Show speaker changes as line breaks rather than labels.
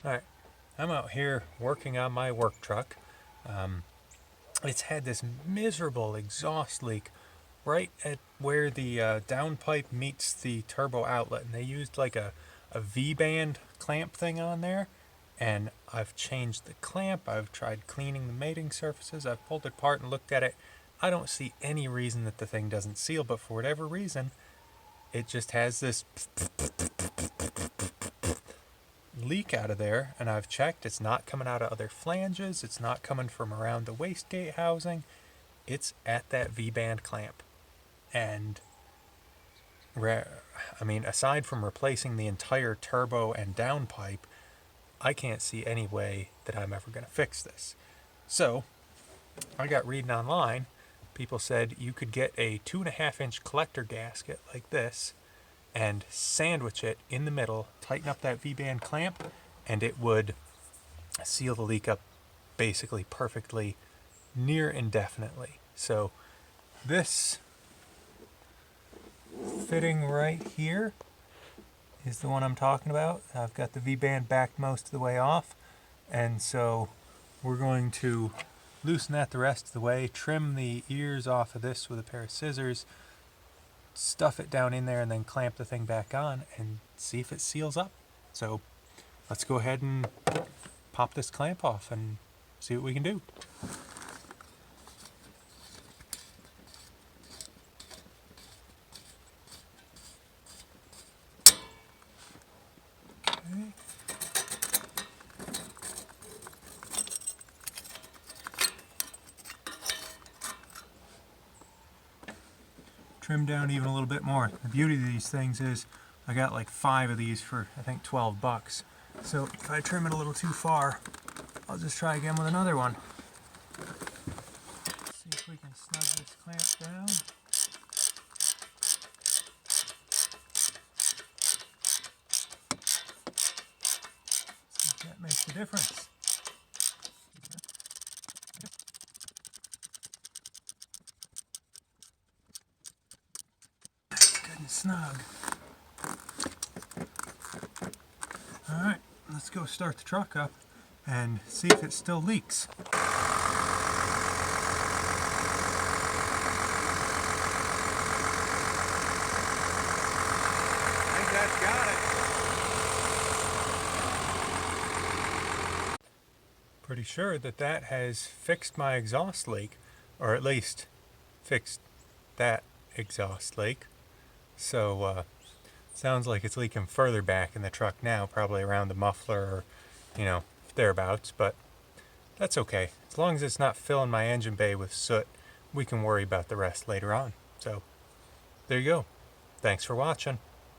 Alright, I'm out here working on my work truck. It's had this miserable exhaust leak right at where the downpipe meets the turbo outlet, and they used like a V-band clamp thing on there, and I've changed the clamp, I've tried cleaning the mating surfaces, I've pulled it apart and looked at it. I don't see any reason that the thing doesn't seal, but for whatever reason, it just has this leak out of there, and I've checked. It's not coming out of other flanges, it's not coming from around the wastegate housing, it's at that V-band clamp. And I mean, aside from replacing the entire turbo and downpipe, I can't see any way that I'm ever going to fix this. So I got reading online, people said you could get a 2.5-inch collector gasket like this and sandwich it in the middle, tighten up that V-band clamp, and it would seal the leak up basically perfectly, near indefinitely. So this fitting right here is the one I'm talking about. I've got the V-band backed most of the way off, and so we're going to loosen that the rest of the way, trim the ears off of this with a pair of scissors, stuff it down in there, and then clamp the thing back on and see if it seals up. So let's go ahead and pop this clamp off and see what we can do. Okay. Trim down even a little bit more. The beauty of these things is I got like 5 of these for I think $12. So if I trim it a little too far, I'll just try again with another one. Let's see if we can snug this clamp down. See if that makes a difference. Good and snug. Alright, let's go start the truck up and see if it still leaks. I think that's got it. Pretty sure that has fixed my exhaust leak, or at least fixed that exhaust leak. So sounds like it's leaking further back in the truck now, probably around the muffler or, thereabouts, but that's okay. As long as it's not filling my engine bay with soot, we can worry about the rest later on. So there you go. Thanks for watching.